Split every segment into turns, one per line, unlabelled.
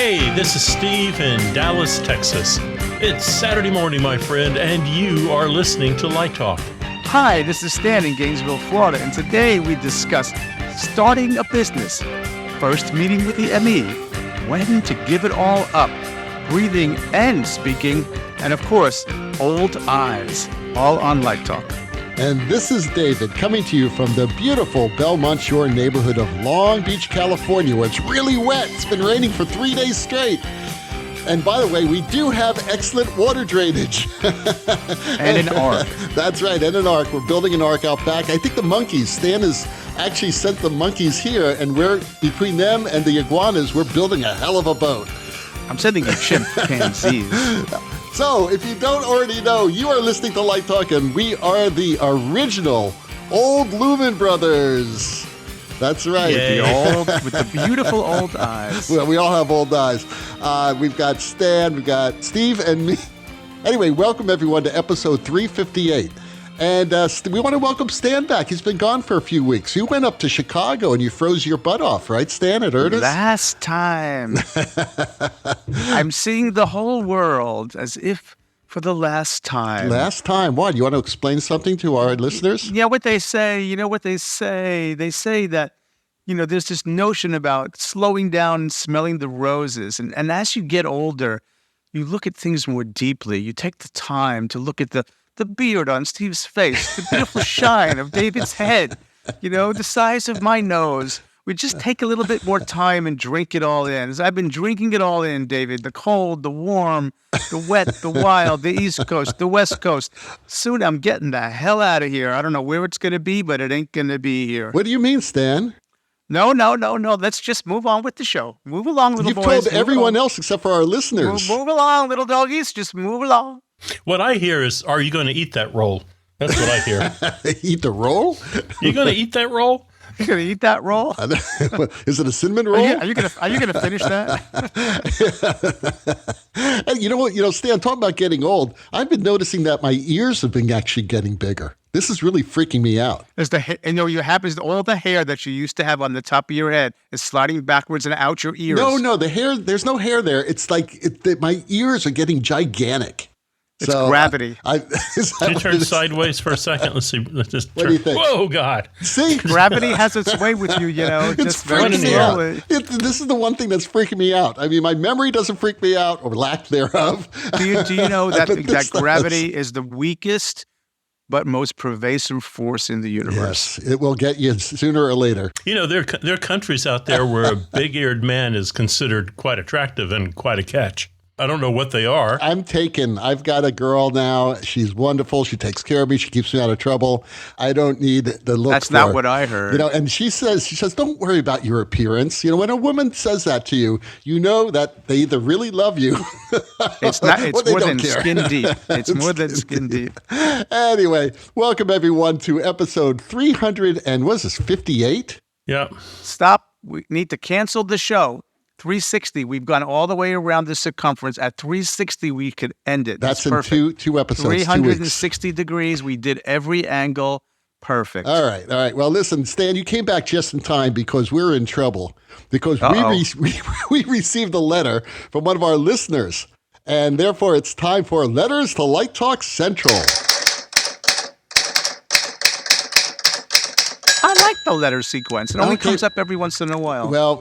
Hey, this is Steve in Dallas, Texas. It's Saturday morning, my friend, and you are listening to Light Talk.
Hi, this is Stan in Gainesville, Florida, and today we discuss starting a business, first meeting with the ME, when to give it all up, breathing and speaking, and of course, old eyes, all on Light Talk.
And this is David coming to you from the beautiful Belmont Shore neighborhood of Long Beach, California, where it's really wet. It's been raining for 3 days straight. And by the way, we do have excellent water drainage.
And an ark.
That's right, and an ark. We're building an ark out back. I think the monkeys, Stan has actually sent the monkeys here, and we're, between them and the iguanas, we're building a hell of a boat.
I'm sending you chimpanzees.
So, if you don't already know, you are listening to Light Talk, and we are the original old Lumen Brothers. That's right.
With the beautiful old eyes.
Well, we all have old eyes. We've got Stan, we've got Steve, and me. Anyway, welcome everyone to episode 358. And we want to welcome Stan back. He's been gone for a few weeks. You went up to Chicago and you froze your butt off, right, Stan, at Ernest?
Last time. I'm seeing the whole world as if for the last time.
Last time? What? You want to explain something to our listeners?
Yeah, what they say, you know what they say? They say that, there's this notion about slowing down and smelling the roses. And as you get older, you look at things more deeply. You take the time to look at the beard on Steve's face, the beautiful shine of David's head, the size of my nose. We just take a little bit more time and drink it all in. As I've been drinking it all in, David, the cold, the warm, the wet, the wild, the East Coast, the West Coast. Soon I'm getting the hell out of here. I don't know where it's going to be, but it ain't going to be here.
What do you mean, Stan?
No. Let's just move on with the show. Move along, little boys.
You've told everyone else except for our listeners.
Move along, little doggies. Just move along.
What I hear is, are you going to eat that roll? That's what I hear.
Eat the roll?
You going to eat that roll?
You gonna eat that roll?
Is it a cinnamon roll?
Are you gonna finish that?
And you know what? Stan, talking about getting old, I've been noticing that my ears have been actually getting bigger. This is really freaking me out.
What happens? All the hair that you used to have on the top of your head is sliding backwards and out your ears.
No, the hair. There's no hair there. It's like my ears are getting gigantic.
It's gravity.
Can you turn sideways for a second? Let's see. Let's just
what do you think?
Whoa, God.
See?
Gravity has its way with you,
It's
just very
slowly. This is the one thing that's freaking me out. I mean, my memory doesn't freak me out, or lack thereof.
Do you know that gravity is the weakest but most pervasive force in the universe?
Yes, it will get you sooner or later.
There are countries out there where a big-eared man is considered quite attractive and quite a catch. I don't know what they are.
I'm taken. I've got a girl now. She's wonderful. She takes care of me. She keeps me out of trouble. I don't need the look.
That's not what I heard.
And she says, don't worry about your appearance. When a woman says that to you, you know that they either really love you.
It's more than skin deep. It's more than skin deep.
Anyway, welcome everyone to episode 58.
Yeah.
Stop. We need to cancel the show. 360. We've gone all the way around the circumference. At 360, we could end it.
That's in
perfect.
two episodes.
360 degrees. We did every angle. Perfect.
All right. Well, listen, Stan, you came back just in time because we're in trouble. Because we received a letter from one of our listeners. And therefore, it's time for Letters to Light Talk Central.
I like the letter sequence. It only comes up every once in a while.
Well,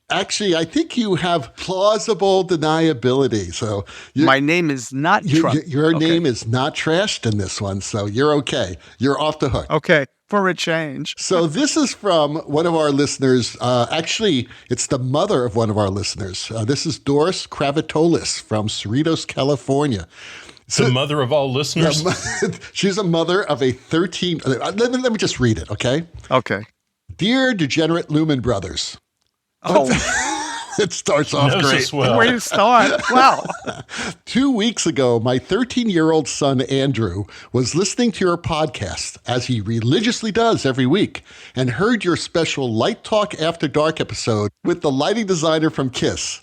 actually, I think you have plausible deniability. So
my name is not Trump.
Your name is not trashed in this one, so you're okay. You're off the hook.
Okay, for a change.
So this is from one of our listeners. Actually, it's the mother of one of our listeners. This is Doris Kravitolis from Cerritos, California.
The mother of all listeners?
She's a mother of a 13... Let me just read it, okay?
Okay.
Dear Degenerate Lumen Brothers...
Oh,
it starts off great.
Where do you start? Wow.
2 weeks ago, my 13-year-old son, Andrew, was listening to your podcast, as he religiously does every week, and heard your special Light Talk After Dark episode with the lighting designer from KISS.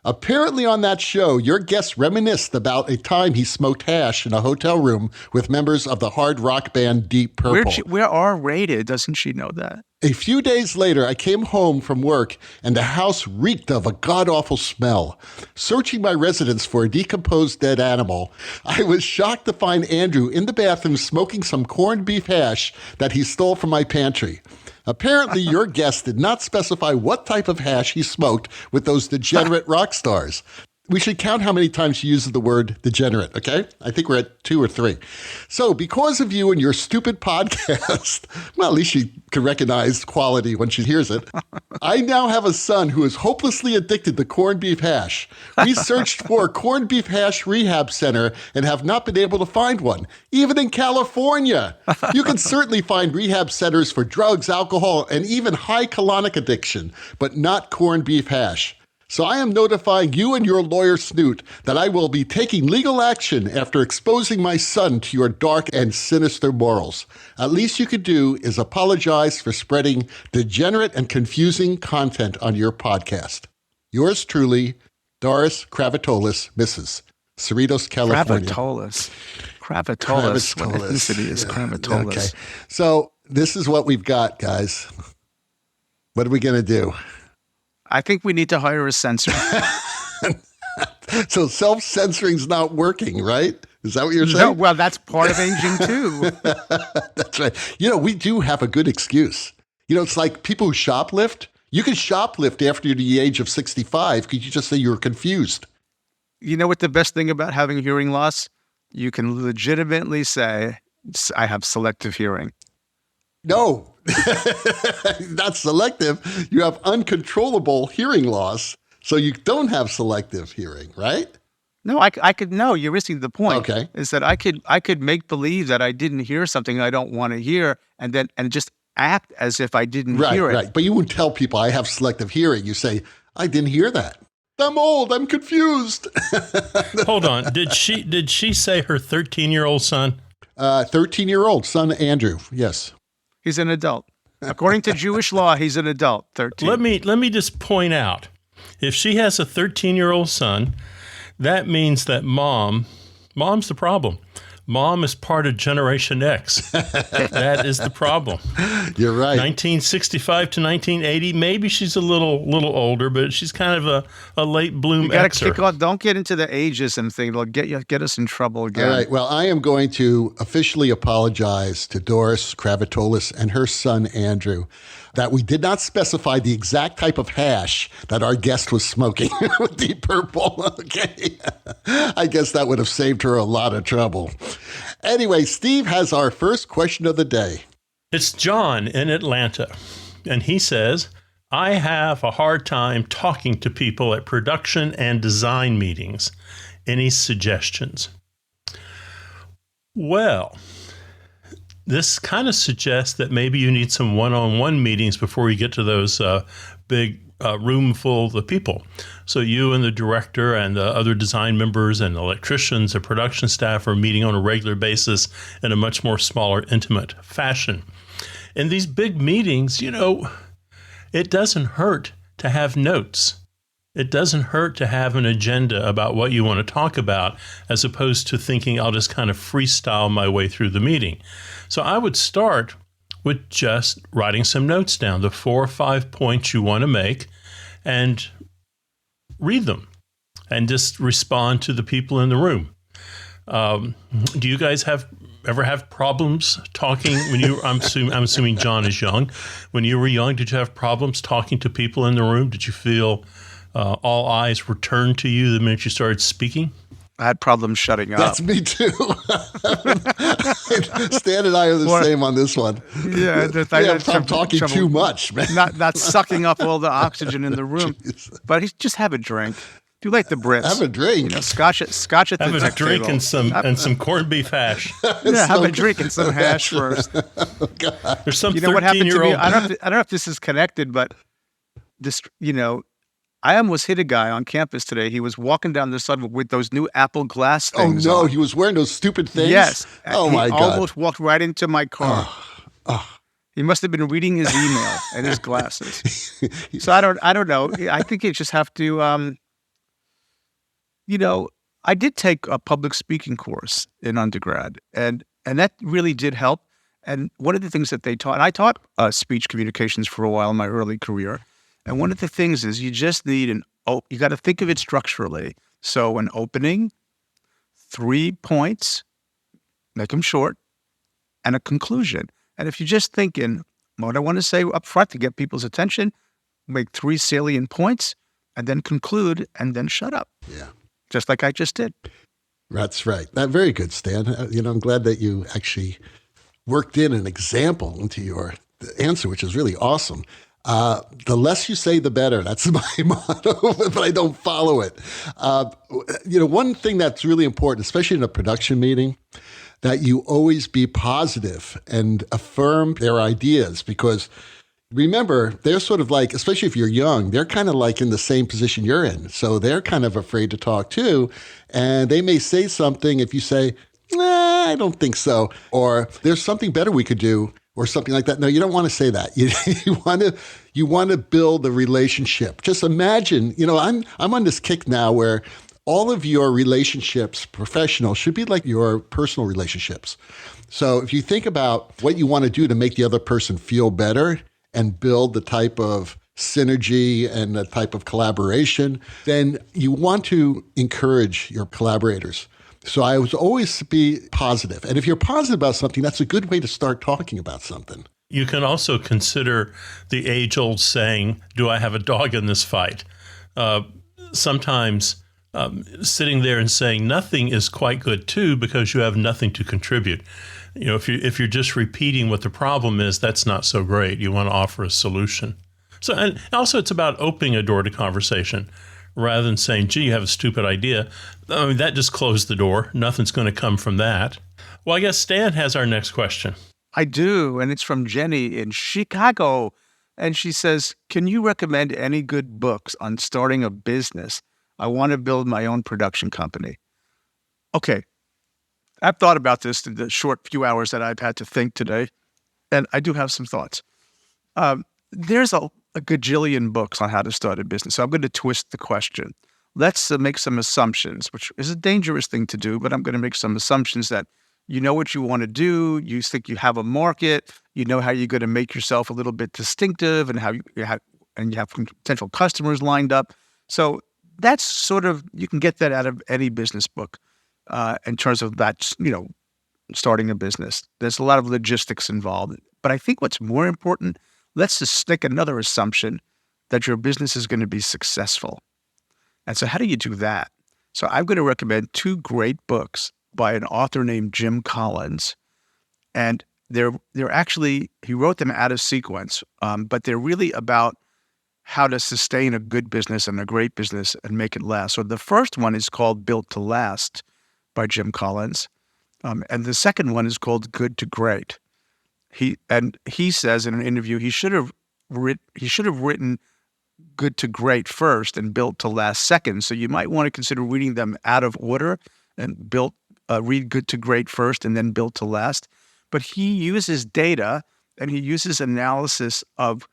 Apparently on that show, your guest reminisced about a time he smoked hash in a hotel room with members of the hard rock band Deep Purple.
We're R-rated. Doesn't she know that?
A few days later, I came home from work and the house reeked of a god-awful smell. Searching my residence for a decomposed dead animal, I was shocked to find Andrew in the bathroom smoking some corned beef hash that he stole from my pantry. Apparently, your guest did not specify what type of hash he smoked with those degenerate rock stars. We should count how many times she uses the word degenerate, okay? I think we're at 2 or 3. So because of you and your stupid podcast, well, at least she can recognize quality when she hears it, I now have a son who is hopelessly addicted to corned beef hash. We searched for a corned beef hash rehab center and have not been able to find one, even in California. You can certainly find rehab centers for drugs, alcohol, and even high colonic addiction, but not corned beef hash. So I am notifying you and your lawyer Snoot that I will be taking legal action after exposing my son to your dark and sinister morals. At least you could do is apologize for spreading degenerate and confusing content on your podcast. Yours truly, Doris Kravitolis, Mrs. Cerritos, California.
Kravitolis. What ethnicity is Kravitolis?
Okay. So this is what we've got, guys. What are we going to do?
I think we need to hire a censor.
So self-censoring's not working, right? Is that what you're saying?
No, well, that's part of aging too.
That's right. We do have a good excuse. It's like people who shoplift. You can shoplift after the age of 65 because you just say you're confused.
You know what the best thing about having hearing loss? You can legitimately say, I have selective hearing.
No, not selective. You have uncontrollable hearing loss, so you don't have selective hearing, right?
No, I could. No, you're missing the point.
Okay,
is that I could make believe that I didn't hear something I don't want to hear, and just act as if I didn't hear it.
Right. But you wouldn't tell people I have selective hearing. You say I didn't hear that. I'm old. I'm confused.
Hold on. Did she say her 13-year-old son?
13-year-old son Andrew. Yes.
He's an adult. According to Jewish law, he's an adult, 13.
Let me just point out, if she has a 13-year-old son, that means that mom's the problem. Mom is part of Generation X. That is the problem.
You're right.
1965 to 1980. Maybe she's a little older, but she's kind of a late bloom.
You got to kick off. Don't get into the ageism thing. It'll get us in trouble again.
All right. Well, I am going to officially apologize to Doris Kravitolis and her son Andrew that we did not specify the exact type of hash that our guest was smoking with Deep Purple. Okay. I guess that would have saved her a lot of trouble. Anyway, Steve has our first question of the day.
It's John in Atlanta, and he says, I have a hard time talking to people at production and design meetings. Any suggestions? Well, this kind of suggests that maybe you need some one-on-one meetings before you get to those big room full of people. So you and the director and the other design members and electricians and production staff are meeting on a regular basis in a much more smaller, intimate fashion. In these big meetings, it doesn't hurt to have notes. It doesn't hurt to have an agenda about what you want to talk about, as opposed to thinking I'll just kind of freestyle my way through the meeting. So I would start with just writing some notes down, the 4 or 5 points you want to make, and read them, and just respond to the people in the room. Do you guys ever have problems talking when you? I'm assuming John is young. When you were young, did you have problems talking to people in the room? Did you feel all eyes were turned to you the minute you started speaking?
I had problems shutting up.
That's me too. Stan and I are the same on this one.
Yeah,
I'm talking too much, man.
Not sucking up all the oxygen in the room. Jeez. But just have a drink. Do like the Brits.
Have a drink.
Scotch at the
have a drink
table.
and some corned beef hash.
Yeah, have a drink and some hash first.
Oh, God.
There's some 13-year-old.
You know what happened to me? I don't know if this is connected, but this, I almost hit a guy on campus today. He was walking down the sidewalk with those new Apple glass things.
Oh, no.
on.
He was wearing those stupid things?
Yes.
Oh, my God.
He almost walked right into my car. He must have been reading his email and his glasses. So I don't know. I think you just have to I did take a public speaking course in undergrad, and that really did help. And one of the things that they taught, and I taught speech communications for a while in my early career. And one of the things is you just need you got to think of it structurally. So an opening, 3 points, make them short, and a conclusion. And if you're just thinking, what I want to say up front to get people's attention, make 3 salient points, and then conclude, and then shut up.
Yeah.
Just like I just did.
That's right. Very good, Stan. I'm glad that you actually worked in an example into your answer, which is really awesome. The less you say, the better. That's my motto, but I don't follow it. One thing that's really important, especially in a production meeting, that you always be positive and affirm their ideas, because remember, they're sort of like, especially if you're young, they're kind of like in the same position you're in. So they're kind of afraid to talk too. And they may say something if you say, nah, I don't think so. Or there's something better we could do, or something like that. No, you don't want to say that. You want to build a relationship. Just imagine, I'm on this kick now where all of your relationships, professional, should be like your personal relationships. So if you think about what you want to do to make the other person feel better and build the type of synergy and the type of collaboration, then you want to encourage your collaborators. So I would always be positive. And if you're positive about something, that's a good way to start talking about something.
You can also consider the age-old saying, do I have a dog in this fight? Sometimes sitting there and saying nothing is quite good too, because you have nothing to contribute. If you're just repeating what the problem is, that's not so great. You want to offer a solution. So, and also it's about opening a door to conversation rather than saying, gee, you have a stupid idea. I mean, that just closed the door. Nothing's going to come from that. Well, I guess Stan has our next question.
I do, and it's from Jenny in Chicago. And she says, can you recommend any good books on starting a business? I want to build my own production company. Okay. I've thought about this in the short few hours that I've had to think today, and I do have some thoughts. There's a gajillion books on how to start a business, so I'm going to twist the question. Let's make some assumptions, which is a dangerous thing to do, but I'm going to make some assumptions that you know what you want to do, you think you have a market, you know how you're going to make yourself a little bit distinctive, and how you have potential customers lined up. So that's sort of, you can get that out of any business book. In terms of that, starting a business. There's a lot of logistics involved. But I think what's more important, let's just stick another assumption that your business is going to be successful. And so how do you do that? So I'm going to recommend 2 great books by an author named Jim Collins. And they're actually, he wrote them out of sequence, but they're really about how to sustain a good business and a great business and make it last. So the first one is called Built to Last by Jim Collins. And the second one is called Good to Great. He says in an interview he should have written Good to Great first and Built to Last second. So you might want to consider reading them out of order and read Good to Great first and then Built to Last. But he uses data and he uses analysis of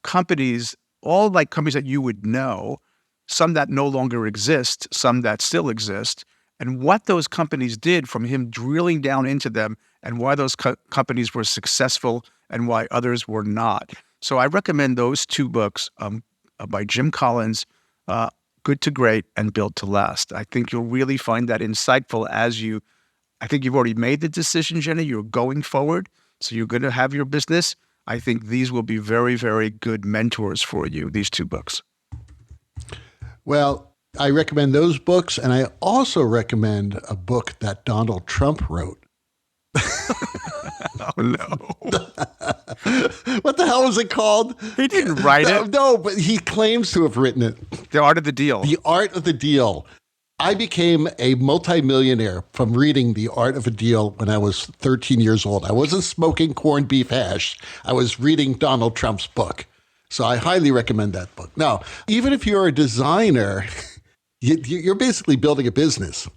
companies, all like companies that you would know, some that no longer exist, some that still exist, and what those companies did from him drilling down into them and why those companies were successful and why others were not. So I recommend those 2 books by Jim Collins, Good to Great and Built to Last. I think you'll really find that insightful I think you've already made the decision, Jenny. You're going forward, so you're going to have your business. I think these will be very, very good mentors for you, these 2 books.
Well, I recommend those books, and I also recommend a book that Donald Trump wrote.
Oh, no.
What the hell was it called?
He didn't write it.
No, but he claims to have written it.
The Art of the Deal.
The Art of the Deal. I became a multimillionaire from reading The Art of a Deal when I was 13 years old. I wasn't smoking corned beef hash. I was reading Donald Trump's book. So I highly recommend that book. Now, even if you're a designer, you're basically building a business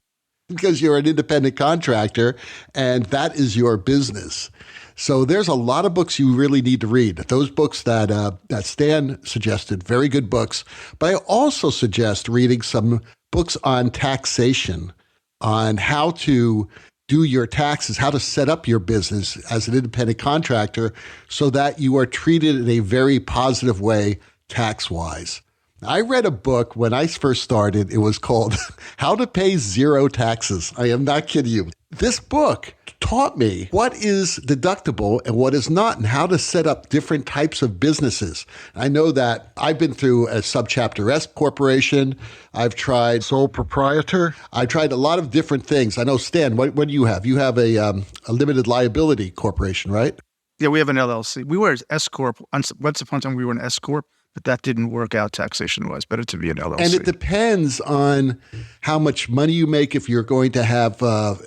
because you're an independent contractor and that is your business. So there's a lot of books you really need to read. Those books that Stan suggested, very good books. But I also suggest reading some books on taxation, on how to do your taxes, how to set up your business as an independent contractor so that you are treated in a very positive way tax-wise. I read a book when I first started. It was called How to Pay Zero Taxes. I am not kidding you. This book taught me what is deductible and what is not, and how to set up different types of businesses. I know that I've been through a subchapter S corporation. I've tried sole proprietor. I've tried a lot of different things. I know, Stan, what do you have? You have a limited liability corporation, right?
Yeah, we have an LLC. We were an S corp. Once upon a time, we were an S corp, but that didn't work out taxation-wise. Better to be an LLC.
And it depends on how much money you make. If you're going to have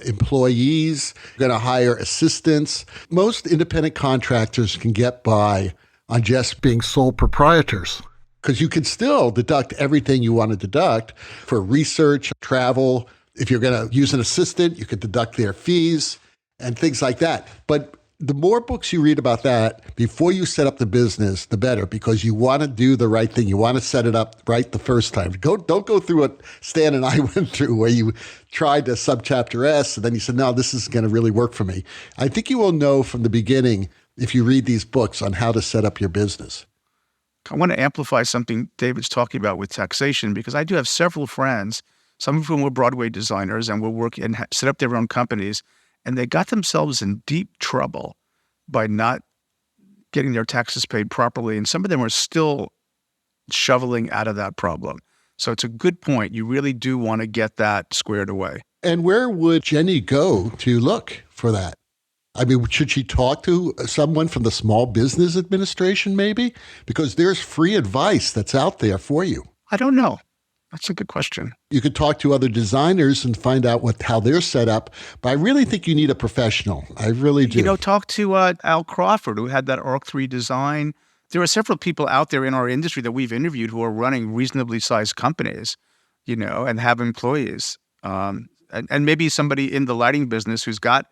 employees, you're going to hire assistants. Most independent contractors can get by on just being sole proprietors, because you can still deduct everything you want to deduct for research, travel. If you're going to use an assistant, you could deduct their fees and things like that. But the more books you read about that before you set up the business, the better, because you want to do the right thing. You want to set it up right the first time. Don't go through what Stan and I went through, where you tried the subchapter S and then you said, no, this is going to really work for me. I think you will know from the beginning if you read these books on how to set up your business.
I want to amplify something David's talking about with taxation, because I do have several friends, some of whom were Broadway designers and will work and set up their own companies. And they got themselves in deep trouble by not getting their taxes paid properly. And some of them are still shoveling out of that problem. So it's a good point. You really do want to get that squared away.
And where would Jenny go to look for that? I mean, should she talk to someone from the Small Business Administration maybe? Because there's free advice that's out there for you.
I don't know. That's a good question.
You could talk to other designers and find out how they're set up. But I really think you need a professional. I really do.
Talk to Al Crawford, who had that Arc 3 design. There are several people out there in our industry that we've interviewed who are running reasonably sized companies, and have employees. And maybe somebody in the lighting business who's got,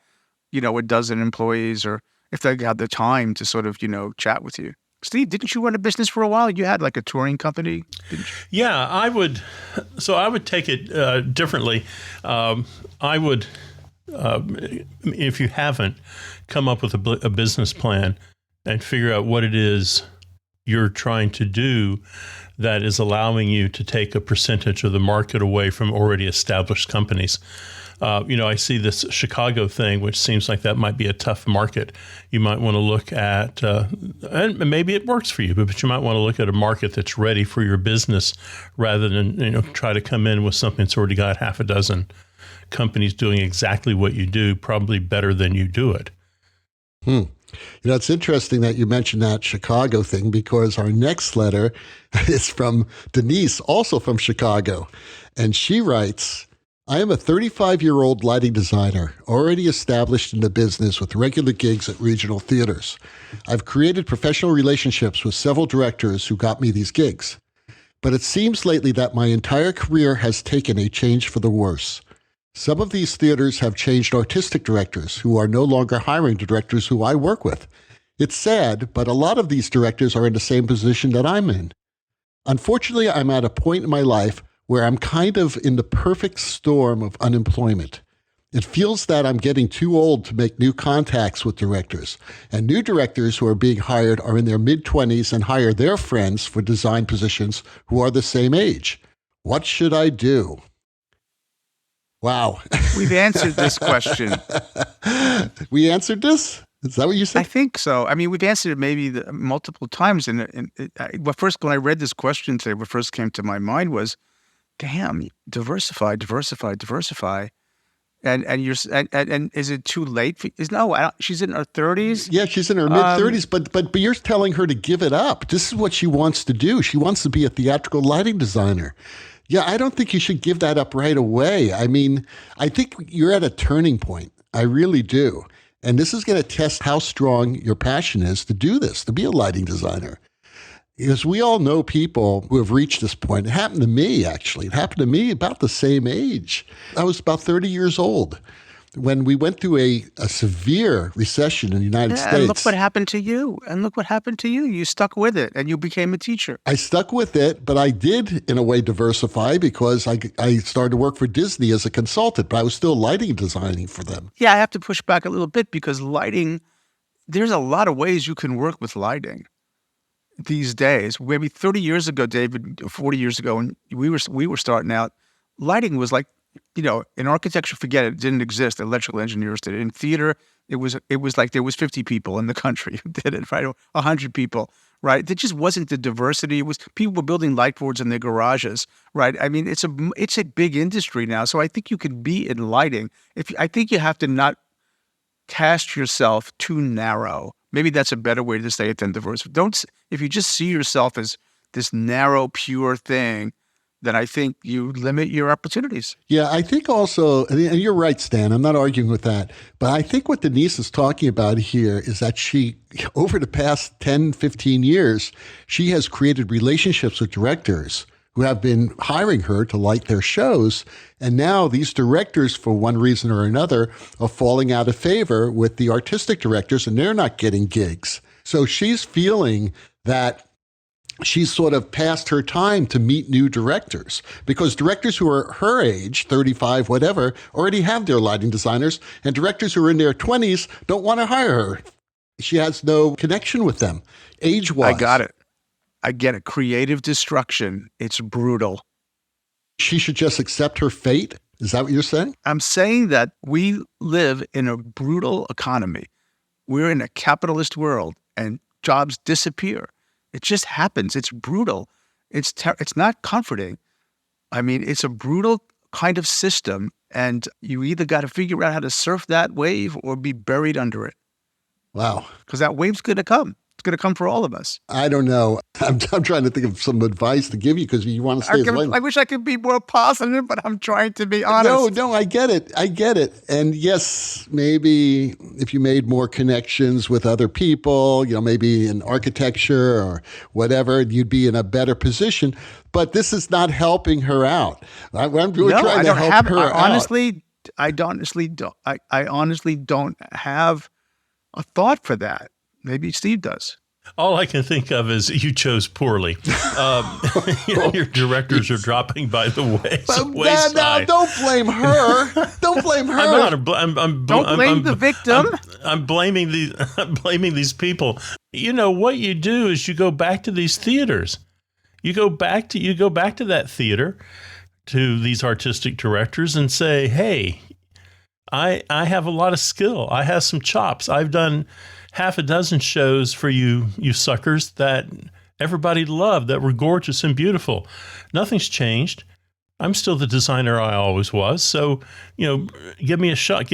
a dozen employees, or if they have the time to sort of, chat with you. Steve, didn't you run a business for a while? You had like a touring company, didn't you?
Yeah, I would. So I would take it differently. I would, if you haven't, come up with a business plan and figure out what it is you're trying to do that is allowing you to take a percentage of the market away from already established companies. I see this Chicago thing, which seems like that might be a tough market. You might want to look at, and maybe it works for you, but you might want to look at a market that's ready for your business rather than, try to come in with something that's already got half a dozen companies doing exactly what you do, probably better than you do it.
It's interesting that you mentioned that Chicago thing, because our next letter is from Denise, also from Chicago. And she writes, I am a 35-year-old lighting designer, already established in the business with regular gigs at regional theaters. I've created professional relationships with several directors who got me these gigs. But it seems lately that my entire career has taken a change for the worse. Some of these theaters have changed artistic directors who are no longer hiring the directors who I work with. It's sad, but a lot of these directors are in the same position that I'm in. Unfortunately, I'm at a point in my life where I'm kind of in the perfect storm of unemployment. It feels that I'm getting too old to make new contacts with directors, and new directors who are being hired are in their mid-20s and hire their friends for design positions who are the same age. What should I do? Wow.
We've answered this question.
We answered this? Is that what you said?
I think so. I mean, we've answered it maybe multiple times. And when I read this question today, what first came to my mind was, damn, diversify. And is it too late? She's in her 30s.
Yeah, she's in her mid 30s, but you're telling her to give it up. This is what she wants to do. She wants to be a theatrical lighting designer. Yeah, I don't think you should give that up right away. I mean, I think you're at a turning point. I really do. And this is going to test how strong your passion is to do this, to be a lighting designer. Because we all know people who have reached this point. It happened to me, actually. It happened to me about the same age. I was about 30 years old. when we went through a severe recession in the United States.
And look what happened to you. You stuck with it and you became a teacher.
I stuck with it, but I did, in a way, diversify because I started to work for Disney as a consultant, but I was still lighting designing for them.
Yeah, I have to push back a little bit because lighting, there's a lot of ways you can work with lighting these days. Maybe 30 years ago, David, 40 years ago, when we were starting out, lighting was like, in architecture, forget it didn't exist. Electrical engineers did it. In theater, it was like there was 50 people in the country who did it, right? Or 100 people, right? There just wasn't the diversity. It was people were building light boards in their garages, right? I mean, it's a big industry now. So I think you can be in lighting. I think you have to not cast yourself too narrow. Maybe that's a better way to say it than diverse. If you just see yourself as this narrow, pure thing, then I think you limit your opportunities.
Yeah, I think also, and you're right, Stan, I'm not arguing with that, but I think what Denise is talking about here is that she, over the past 10, 15 years, she has created relationships with directors who have been hiring her to light their shows. And now these directors, for one reason or another, are falling out of favor with the artistic directors, and they're not getting gigs. So she's feeling that she's sort of past her time to meet new directors, because directors who are her age, 35, whatever, already have their lighting designers, and directors who are in their 20s don't want to hire her. She has no connection with them, age-wise.
I got it. I get it. Creative destruction. It's brutal.
She should just accept her fate? Is that what you're saying?
I'm saying that we live in a brutal economy. We're in a capitalist world, and jobs disappear. It just happens. It's brutal. It's not comforting. I mean, it's a brutal kind of system, and you either got to figure out how to surf that wave or be buried under it.
Wow.
Because that wave's going to come. It's going to come for all of us.
I don't know. I'm trying to think of some advice to give you because you want to stay as light.
I wish I could be more positive, but I'm trying to be honest.
No, I get it. And yes, maybe if you made more connections with other people, maybe in architecture or whatever, you'd be in a better position. But this is not helping her out. We're trying to help her out.
I honestly don't have a thought for that. Maybe Steve does.
All I can think of is you chose poorly. Your directors are dropping by the wayside.
Now, don't blame her. Don't blame her.
Don't blame the victim.
I'm blaming these people. What you do is you go back to these theaters. You go back to that theater, to these artistic directors, and say, "Hey, I have a lot of skill. I have some chops. I've done half a dozen shows for you suckers that everybody loved, that were gorgeous and beautiful. Nothing's changed. I'm still the designer I always was. So, give me a shot.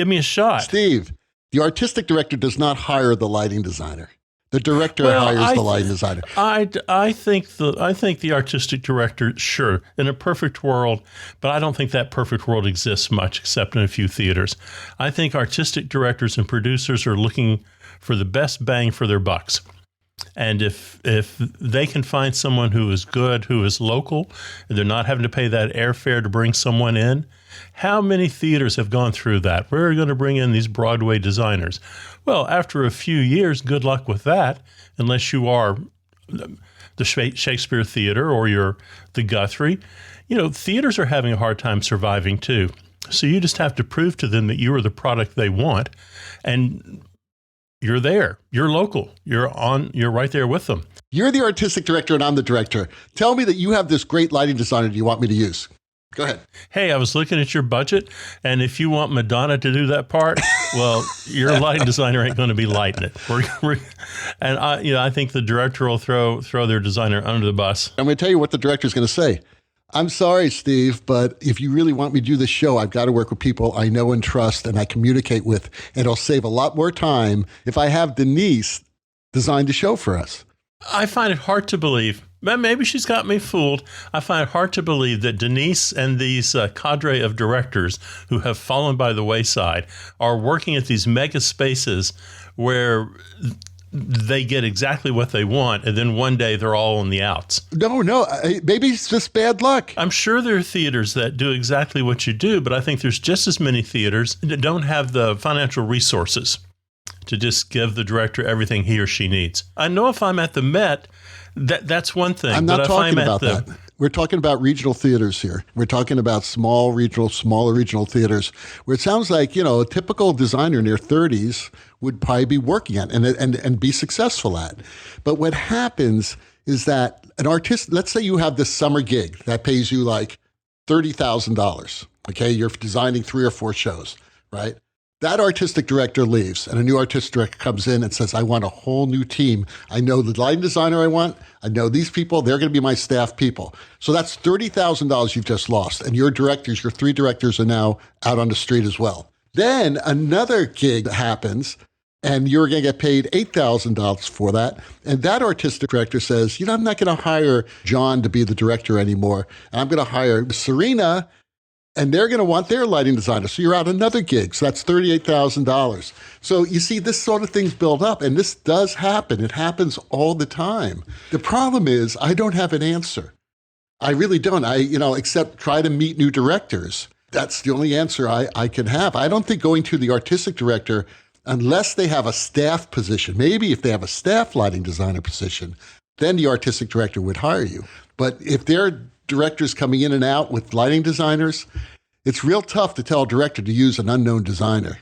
Steve, the artistic director does not hire the lighting designer. The director hires the lighting designer.
I think the artistic director, sure, in a perfect world, but I don't think that perfect world exists much except in a few theaters. I think artistic directors and producers are looking for the best bang for their bucks. And if they can find someone who is good, who is local, and they're not having to pay that airfare to bring someone in, how many theaters have gone through that? We're going to bring in these Broadway designers. Well, after a few years, good luck with that, unless you are the Shakespeare Theater or you're the Guthrie. Theaters are having a hard time surviving too. So you just have to prove to them that you are the product they want, and you're there. You're local. You're right there with them.
You're the artistic director and I'm the director. Tell me that you have this great lighting designer you want me to use. Go ahead.
Hey, I was looking at your budget, and if you want Madonna to do that part, well, your lighting designer ain't going to be lighting it. And I think the director will throw their designer under the bus.
I'm going to tell you what the director's going to say. I'm sorry, Steve, but if you really want me to do this show, I've got to work with people I know and trust and I communicate with, and it'll save a lot more time if I have Denise design the show for us.
I find it hard to believe. Maybe she's got me fooled. I find it hard to believe that Denise and these cadre of directors who have fallen by the wayside are working at these mega spaces where they get exactly what they want, and then one day they're all on the outs.
No, maybe it's just bad luck.
I'm sure there are theaters that do exactly what you do, but I think there's just as many theaters that don't have the financial resources to just give the director everything he or she needs. I know if I'm at the Met, that's one thing.
I'm not talking about that. We're talking about regional theaters here. We're talking about smaller regional theaters, where it sounds like, a typical designer in their 30s would probably be working at and be successful at. But what happens is that an artist, let's say you have this summer gig that pays you like $30,000. Okay, you're designing 3 or 4 shows, right? That artistic director leaves, and a new artistic director comes in and says, I want a whole new team. I know the lighting designer I want. I know these people. They're going to be my staff people. So that's $30,000 you've just lost. And your 3 directors are now out on the street as well. Then another gig happens, and you're going to get paid $8,000 for that. And that artistic director says, I'm not going to hire John to be the director anymore. And I'm going to hire Serena, and they're going to want their lighting designer. So you're out another gig. So that's $38,000. So you see, this sort of things build up, and this does happen. It happens all the time. The problem is I don't have an answer. I really don't. Except try to meet new directors. That's the only answer I can have. I don't think going to the artistic director, unless they have a staff position, maybe if they have a staff lighting designer position, then the artistic director would hire you. But if they're directors coming in and out with lighting designers, it's real tough to tell a director to use an unknown designer,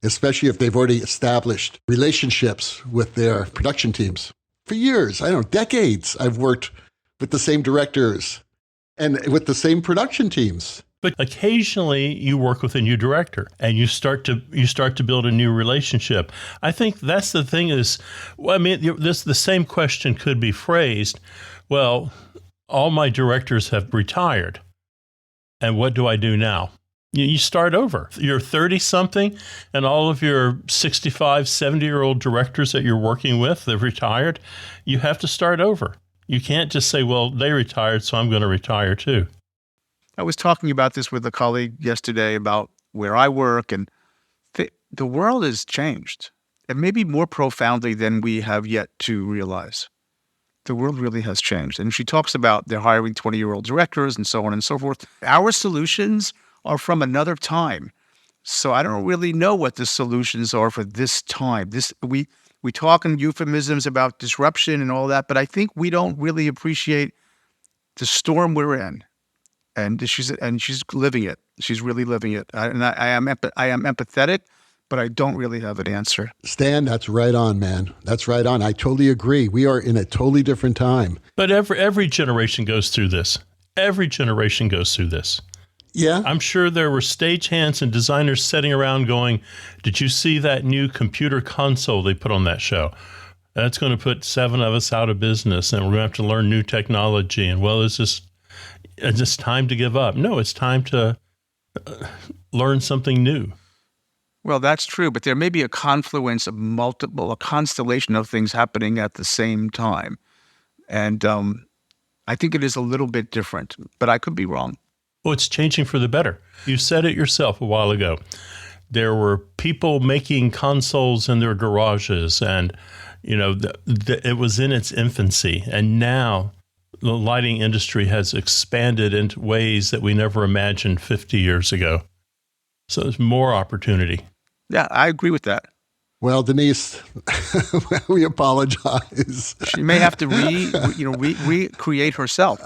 especially if they've already established relationships with their production teams. For years, decades, I've worked with the same directors and with the same production teams.
But occasionally you work with a new director and you start to build a new relationship. I think that's the thing is, the same question could be phrased, well, all my directors have retired, and what do I do now? You start over. You're 30-something, and all of your 65, 70-year-old directors that you're working with, they've retired. You have to start over. You can't just say, well, they retired, so I'm going to retire too.
I was talking about this with a colleague yesterday about where I work, and the world has changed, and maybe more profoundly than we have yet to realize. The world really has changed. And she talks about they're hiring 20-year-old directors and so on and so forth. Our solutions are from another time. So I don't really know what the solutions are for this time. We talk in euphemisms about disruption and all that, but I think we don't really appreciate the storm we're in. And she's living it. She's really living it. I am empathetic, but I don't really have an answer.
Stan, that's right on, man. That's right on. I totally agree. We are in a totally different time.
But every generation goes through this. Every generation goes through this.
Yeah.
I'm sure there were stagehands and designers sitting around going, did you see that new computer console they put on that show? That's going to put 7 of us out of business, and we're going to have to learn new technology. And it's just time to give up. No, it's time to learn something new.
Well, that's true, but there may be a confluence of a constellation of things happening at the same time. And I think it is a little bit different, but I could be wrong.
Well, it's changing for the better. You said it yourself a while ago. There were people making consoles in their garages, and it was in its infancy. And now the lighting industry has expanded into ways that we never imagined 50 years ago. So there's more opportunity.
Yeah, I agree with that.
Well, Denise, we apologize.
She may have to recreate herself.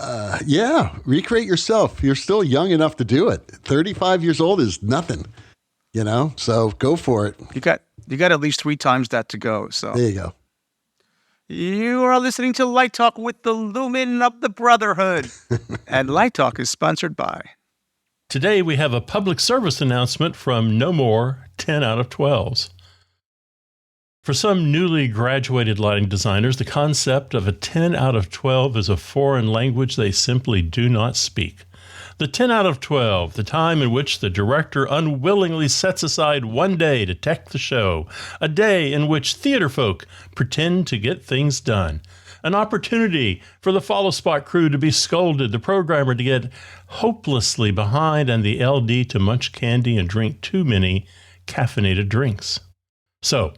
Yeah, recreate yourself. You're still young enough to do it. 35 years old is nothing, so go for it.
You got at least 3 times that to go. So
there you go.
You are listening to Light Talk with the Lumen of the Brotherhood. And Light Talk is sponsored by...
Today we have a public service announcement from No More 10 out of 12s. For some newly graduated lighting designers, the concept of a 10 out of 12 is a foreign language they simply do not speak. The 10 out of 12, the time in which the director unwillingly sets aside one day to tech the show, a day in which theater folk pretend to get things done. An opportunity for the follow spot crew to be scolded, the programmer to get hopelessly behind, and the LD to munch candy and drink too many caffeinated drinks. So,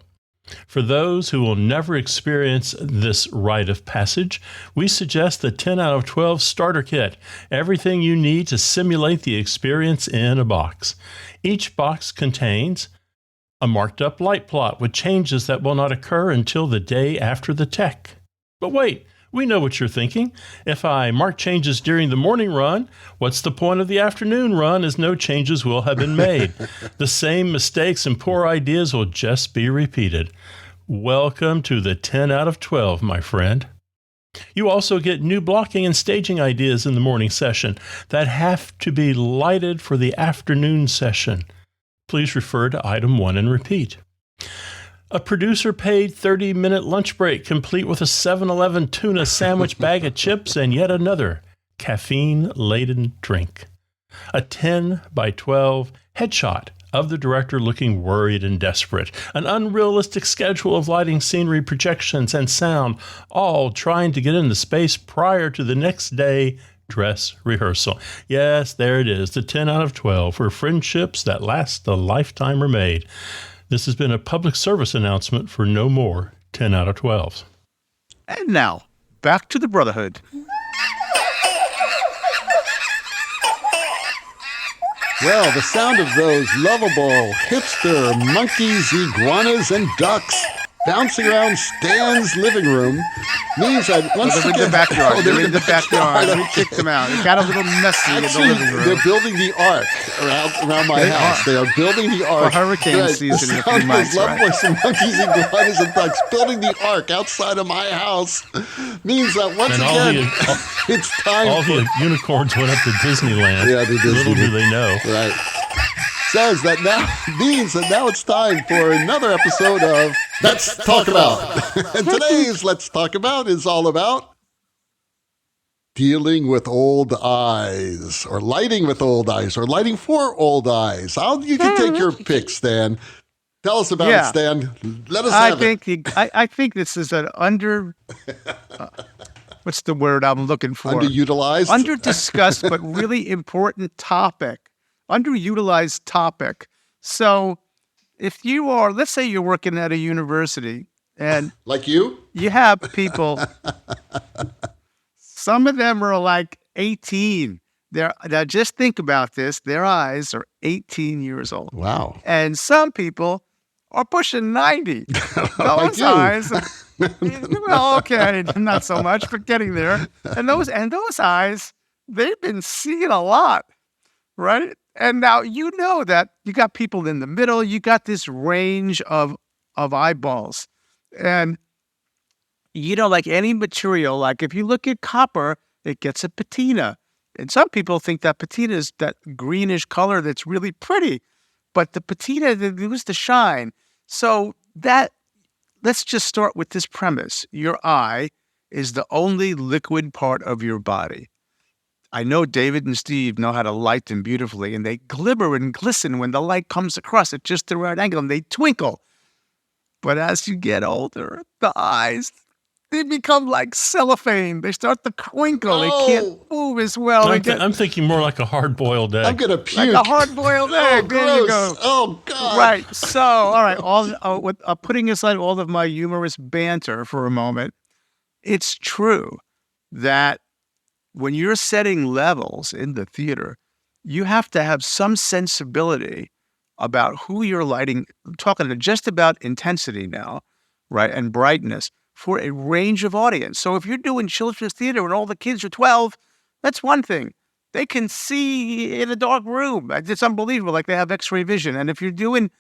For those who will never experience this rite of passage, we suggest the 10 out of 12 starter kit, everything you need to simulate the experience in a box. Each box contains a marked up light plot with changes that will not occur until the day after the tech. But wait, we know what you're thinking. If I mark changes during the morning run, what's the point of the afternoon run, as no changes will have been made? The same mistakes and poor ideas will just be repeated. Welcome to the 10 out of 12, my friend. You also get new blocking and staging ideas in the morning session that have to be lighted for the afternoon session. Please refer to item 1 and repeat. A producer-paid 30-minute lunch break, complete with a 7-Eleven tuna sandwich, bag of chips, and yet another caffeine-laden drink. A 10 by 12 headshot of the director looking worried and desperate. An unrealistic schedule of lighting, scenery, projections, and sound, all trying to get into space prior to the next day dress rehearsal. Yes, there it is, the 10 out of 12, where friendships that last a lifetime are made. This has been a public service announcement for no more 10 out of 12s.
And now, back to the Brotherhood.
Well, the sound of those lovable hipster monkeys, iguanas, and ducks bouncing around Stan's living room means that once
They're in the backyard. They're in the backyard. We kicked them out. It got a little messy in the living room.
They're building the ark around my house. They are building the ark.
For hurricane season in a few months,
right? Some monkeys, iguanas, and ducks building the ark outside of my house means that once again, it's time.
All the unicorns went up to Disneyland.
Yeah, they did.
Little do they know.
Right. Says that now it's time for another episode of Let's Talk About. And today's Let's Talk About is all about dealing with old eyes, or lighting with old eyes, or lighting for old eyes. You can take your pick, Stan. Tell us about it, Stan. Let us have it.
I think this is an what's the word I'm looking for?
Underutilized?
Under-discussed, but really important topic. Underutilized topic. So if you are, let's say you're working at a university and
like you
have people, some of them are like 18. Now just think about this. Their eyes are 18 years old.
Wow.
And some people are pushing 90. Those eyes, well, okay, not so much, but getting there. And those eyes, they've been seeing a lot, right? And now you know that you got people in the middle, you got this range of eyeballs. And like any material, like if you look at copper, it gets a patina. And some people think that patina is that greenish color that's really pretty, but the patina, they lose the shine. So let's just start with this premise. Your eye is the only liquid part of your body. I know David and Steve know how to light them beautifully, and they glimmer and glisten when the light comes across at just the right angle, and they twinkle. But as you get older, the eyes, they become like cellophane. They start to twinkle. They can't move as well.
I'm thinking more like a hard-boiled egg.
I'm going to puke.
Like a hard-boiled egg. There you go.
Oh, God.
Right. So, all right, putting aside all of my humorous banter for a moment, it's true that when you're setting levels in the theater, you have to have some sensibility about who you're lighting. I'm talking just about intensity now, right, and brightness for a range of audience. So if you're doing children's theater and all the kids are 12, that's one thing. They can see in a dark room. It's unbelievable, like they have X-ray vision. And if you're doing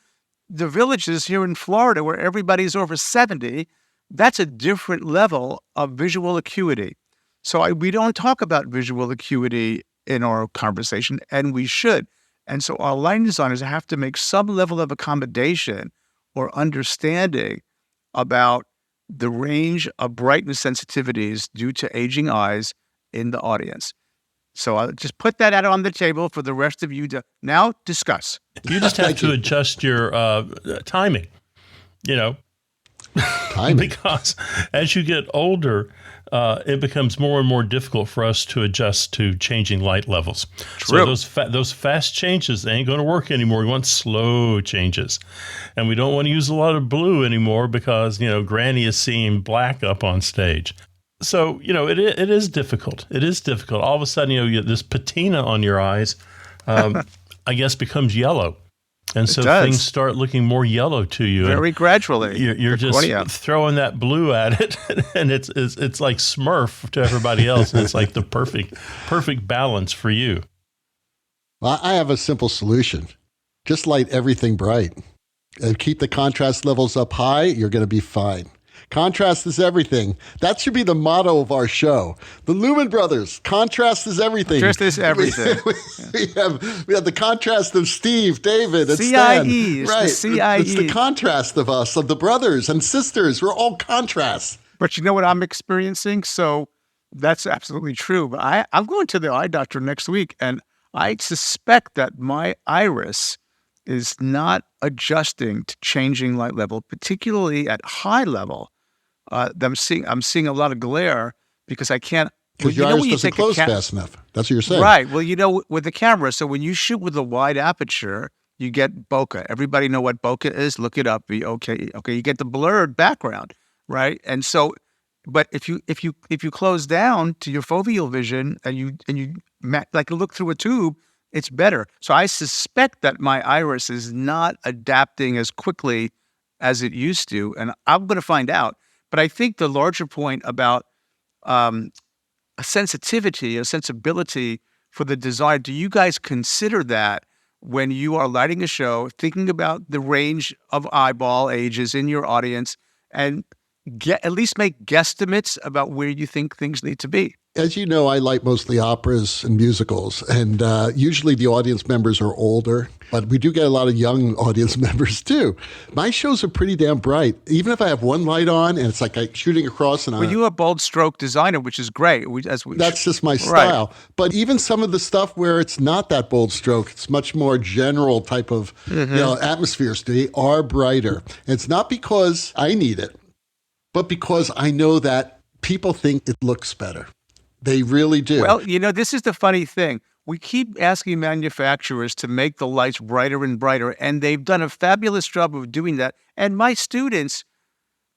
the Villages here in Florida where everybody's over 70, that's a different level of visual acuity. So we don't talk about visual acuity in our conversation, and we should. And so our lighting designers have to make some level of accommodation or understanding about the range of brightness sensitivities due to aging eyes in the audience. So I'll just put that out on the table for the rest of you to now discuss.
You just have to adjust your timing,
Timing.
because as you get older, it becomes more and more difficult for us to adjust to changing light levels.
True.
So those fast changes, they ain't going to work anymore. We want slow changes. And we don't want to use a lot of blue anymore because, Granny is seeing black up on stage. So, it is difficult. It is difficult. All of a sudden, you get this patina on your eyes, I guess, becomes yellow. And so things start looking more yellow to you.
Very gradually.
You're just throwing that blue at it, and it's like Smurf to everybody else. And it's like the perfect balance for you.
Well, I have a simple solution. Just light everything bright and keep the contrast levels up high. You're going to be fine. Contrast is everything. That should be the motto of our show. The Lumen Brothers, contrast is everything.
Contrast is everything.
We have the contrast of Steve, David, and Stan. Right. It's the contrast of us, of the brothers and sisters. We're all contrasts.
But you know what I'm experiencing? So that's absolutely true. But I'm going to the eye doctor next week, and I suspect that my iris is not adjusting to changing light level, particularly at high level. I'm seeing a lot of glare because I can't.
Because your iris doesn't close fast enough. That's what you're saying.
Right. Well, with the camera, so when you shoot with a wide aperture, you get bokeh. Everybody know what bokeh is? Look it up. Okay. You get the blurred background, right? And so, but if you close down to your foveal vision and you like look through a tube, it's better. So I suspect that my iris is not adapting as quickly as it used to, and I'm going to find out. But I think the larger point about a sensitivity, a sensibility for the desire, do you guys consider that when you are lighting a show, thinking about the range of eyeball ages in your audience, and at least make guesstimates about where you think things need to be?
As you know, I like mostly operas and musicals, and usually the audience members are older, but we do get a lot of young audience members too. My shows are pretty damn bright. Even if I have one light on and it's like shooting across. And
you're a bold stroke designer, which is great.
That's just my style. Right. But even some of the stuff where it's not that bold stroke, it's much more general type of atmospheres. They are brighter. And it's not because I need it, but because I know that people think it looks better. They really do.
Well, this is the funny thing. We keep asking manufacturers to make the lights brighter and brighter, and they've done a fabulous job of doing that. And my students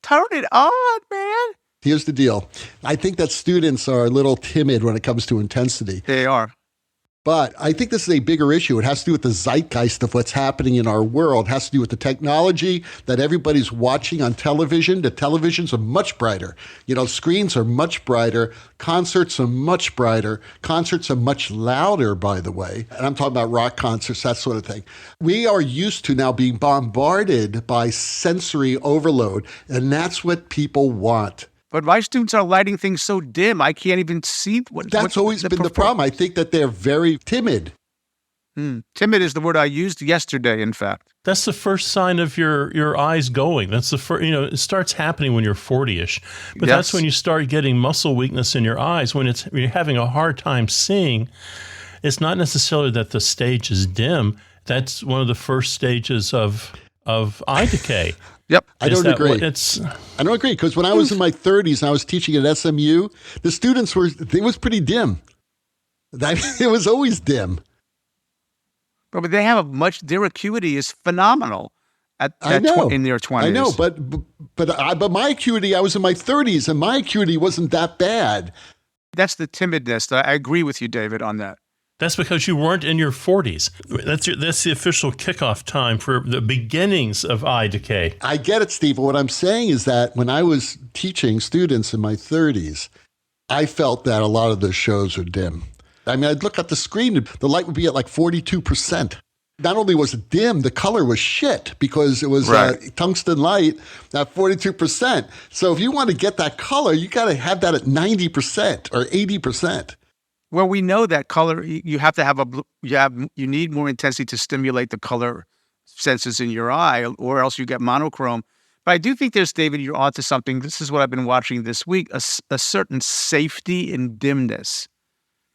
turn it on, man.
Here's the deal. I think that students are a little timid when it comes to intensity.
They are.
But I think this is a bigger issue. It has to do with the zeitgeist of what's happening in our world. It has to do with the technology that everybody's watching on television. The televisions are much brighter. Screens are much brighter. Concerts are much brighter. Concerts are much louder, by the way. And I'm talking about rock concerts, that sort of thing. We are used to now being bombarded by sensory overload, and that's what people want.
But my students are lighting things so dim, I can't even see what.
That's always been the problem. I think that they're very timid.
Timid is the word I used yesterday, in fact.
That's the first sign of your eyes going. That's the first, it starts happening when you're 40-ish. But that's when you start getting muscle weakness in your eyes. When you're having a hard time seeing, it's not necessarily that the stage is dim. That's one of the first stages of eye decay.
Yep. I don't agree. I don't agree, because when I was in my 30s and I was teaching at SMU, the students it was pretty dim. It was always dim.
But they have their acuity is phenomenal in their 20s.
I know, but my acuity, I was in my 30s and my acuity wasn't that bad.
That's the timidness. I agree with you, David, on that.
That's because you weren't in your 40s. That's the official kickoff time for the beginnings of eye decay.
I get it, Steve. What I'm saying is that when I was teaching students in my 30s, I felt that a lot of the shows are dim. I mean, I'd look at the screen, the light would be at like 42%. Not only was it dim, the color was shit because it was tungsten light at 42%. So if you want to get that color, you got to have that at 90% or 80%.
Well, we know that color, you have to you need more intensity to stimulate the color senses in your eye, or else you get monochrome. But I do think David, you're onto something. This is what I've been watching this week, a certain safety in dimness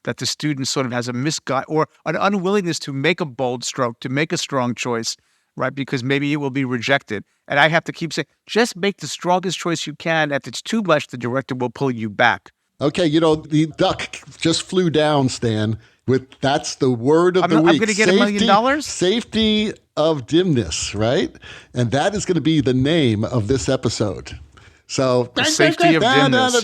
that the student sort of has a misguide or an unwillingness to make a bold stroke, to make a strong choice. right? Because maybe it will be rejected. And I have to keep saying, just make the strongest choice you can. If it's too much, the director will pull you back.
Okay, the duck just flew down, Stan. That's the word of the week.
I'm going to get $1 million?
Safety of dimness, right? And that is going to be the name of this episode. So,
the safety of dimness.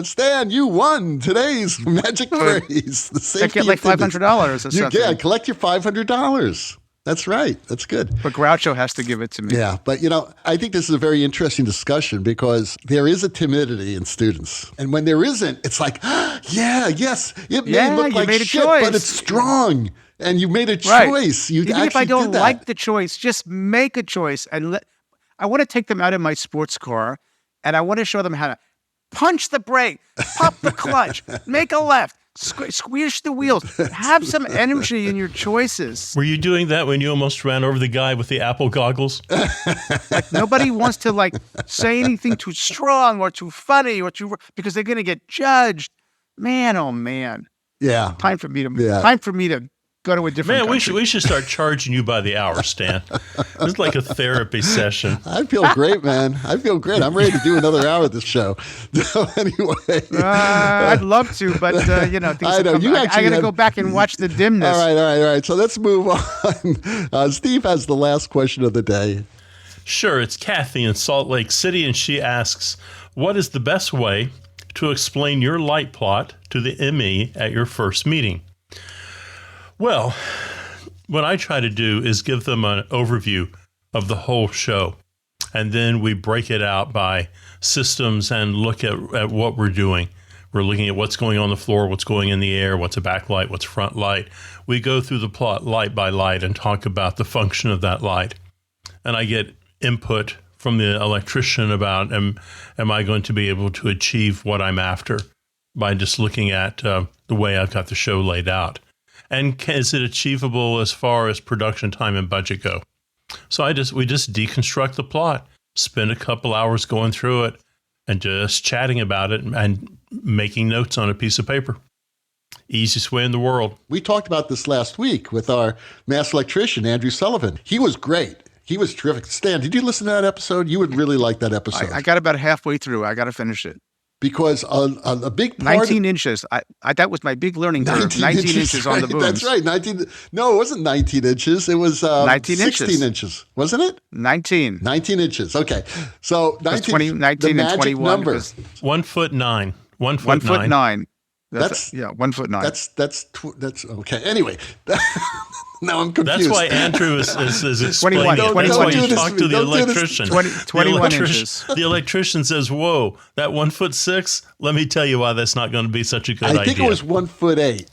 Stan, you won today's magic phrase. The safety
I get like $500 or something.
Yeah, collect your $500. That's right. That's good.
But Groucho has to give it to me.
Yeah, but I think this is a very interesting discussion because there is a timidity in students. And when there isn't, it's like, yes, it may look like shit, but it's strong. And you made a choice. You
Even if I don't like the choice, just make a choice. And I want to take them out of my sports car, and I want to show them how to punch the brake, pop the clutch, make a left, squish the wheels. Have some energy in your choices.
Were you doing that when you almost ran over the guy with the Apple goggles?
Like nobody wants to say anything too strong or too funny because they're going to get judged. Man, oh man.
Yeah.
Time for me to go to a different country.
We should start charging you by the hour, Stan. It's like a therapy session.
I feel great, man. I feel great. I'm ready to do another hour of this show. So anyway.
I'd love to, but, things I got to go back and watch the dimness.
All right. So let's move on. Steve has the last question of the day.
Sure. It's Kathy in Salt Lake City, and she asks, what is the best way to explain your light plot to the ME at your first meeting? Well, what I try to do is give them an overview of the whole show, and then we break it out by systems and look at what we're doing. We're looking at what's going on the floor, what's going in the air, what's a backlight, what's front light. We go through the plot light by light and talk about the function of that light. And I get input from the electrician about am I going to be able to achieve what I'm after by just looking at the way I've got the show laid out. And is it achievable as far as production time and budget go? So we just deconstruct the plot, spend a couple hours going through it and just chatting about it and making notes on a piece of paper. Easiest way in the world.
We talked about this last week with our master electrician, Andrew Sullivan. He was great. He was terrific. Stan, did you listen to that episode? You would really like that episode.
I got about halfway through. I got to finish it.
Because a big part
19 inches. That was my big learning curve. 19 inches on the booms.
That's right. 19. No, it wasn't 19 inches. It was
19
16 inches. Wasn't it?
19.
19 inches. Okay. So 19
and 21.
Number.
1'9". 1'9".
1'9".
1'9". That's okay. Anyway, now I'm confused.
That's why Andrew is explaining
21,
it.
21
That's why you
inches.
talk to the electrician.
21 inches.
The electrician says, "Whoa, that 1'6". Let me tell you why that's not going to be such a good idea.
I think it was 1'8".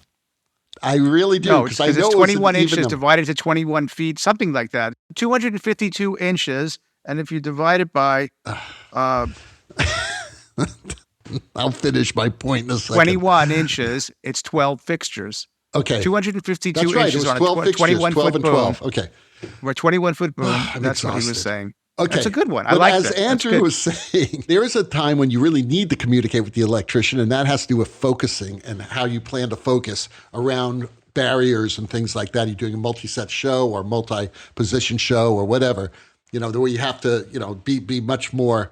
I really do.
No, because it's 21 inches
number.
divided to 21 feet, something like that. 252 inches, and if you divide it by
I'll finish my point in a second.
21 inches, it's 12 fixtures.
Okay.
252
That's right.
inches
It was
on
12
a
fixtures,
21
12
foot
and
boom.
12. Okay.
We're 21 foot boom.
I'm
That's what he
exhausted.
was saying.
Okay.
That's a good one. I
but
like
as
that.
Andrew was saying, there is a time when you really need to communicate with the electrician, and that has to do with focusing and how you plan to focus around barriers and things like that. You're doing a multi-set show or multi-position show or whatever, the way you have to, be much more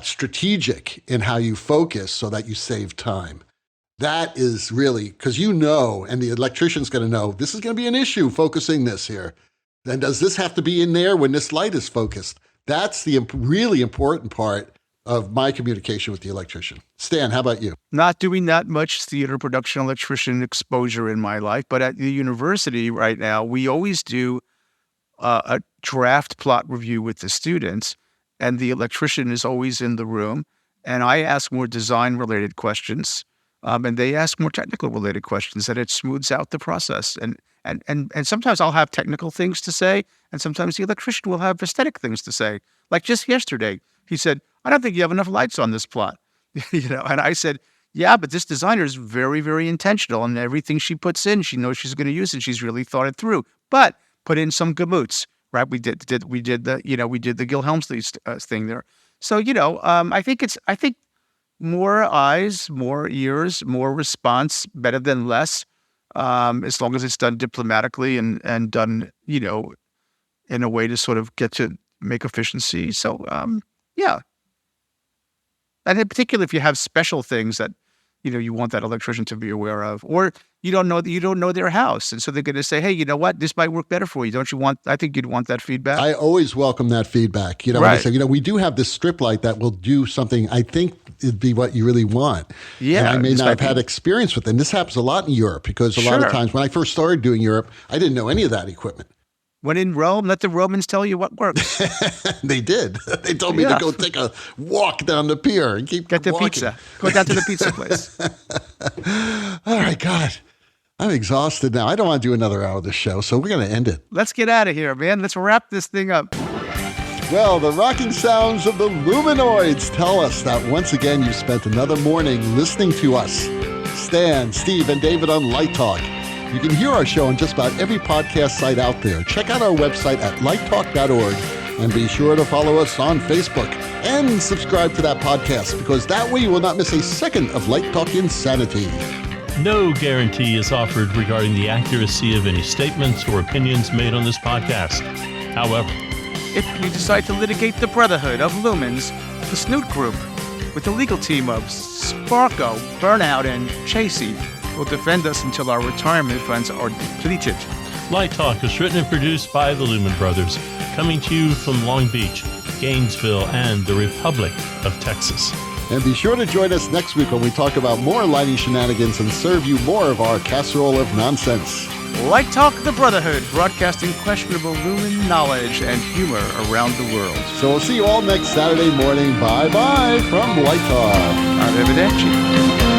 strategic in how you focus so that you save time. That is really, because and the electrician's going to know, this is going to be an issue focusing this here. Then does this have to be in there when this light is focused? That's the really important part of my communication with the electrician. Stan, how about you?
Not doing that much theater production electrician exposure in my life, but at the university right now, we always do a draft plot review with the students, and the electrician is always in the room, and I ask more design-related questions, and they ask more technical-related questions, and it smooths out the process. And sometimes I'll have technical things to say, and sometimes the electrician will have aesthetic things to say. Like just yesterday, he said, "I don't think you have enough lights on this plot." And I said, "Yeah, but this designer is very, very intentional, and everything she puts in, she knows she's going to use it. She's really thought it through. But put in some gamoots, right? We did the Gil Helmsley thing there. So I think more eyes, more ears, more response, better than less. as long as it's done diplomatically and done, in a way to sort of get to make efficiency. So, yeah. And in particular, if you have special things that, you want that electrician to be aware of, or you don't know their house. And so they're going to say, hey, you know what? This might work better for you. I think you'd want that feedback.
I always welcome that feedback. When
Right.
they say, we do have this strip light that will do something, I think it'd be what you really want.
Yeah.
And I may
this
not
might
have
be-
had experience with it. And this happens a lot in Europe because a lot of
Sure.
times when I first started doing Europe, I didn't know any of that equipment.
When in Rome, let the Romans tell you what works.
They did. They told me to
Yeah.
go take a walk down the pier and keep
Get the
walking.
pizza. Go down to the pizza place.
All right, God. I'm exhausted now. I don't want to do another hour of the show, so we're going to end it.
Let's get out of here, man. Let's wrap this thing up.
Well, the rocking sounds of the Luminoids tell us that once again you've spent another morning listening to us. Stan, Steve, and David on Light Talk. You can hear our show on just about every podcast site out there. Check out our website at lighttalk.org and be sure to follow us on Facebook and subscribe to that podcast because that way you will not miss a second of Light Talk insanity.
No guarantee is offered regarding the accuracy of any statements or opinions made on this podcast. However,
If you decide to litigate the Brotherhood of Lumens, the Snoot Group, with the legal team of Sparko, Burnout, and Chasey, will defend us until our retirement funds are depleted.
Light Talk is written and produced by the Lumen Brothers, coming to you from Long Beach, Gainesville, and the Republic of Texas.
And be sure to join us next week when we talk about more lighting shenanigans and serve you more of our casserole of nonsense.
Light Talk the Brotherhood, broadcasting questionable lumen knowledge and humor around the world.
So we'll see you all next Saturday morning. Bye-bye from Light Talk.
Arrivederci.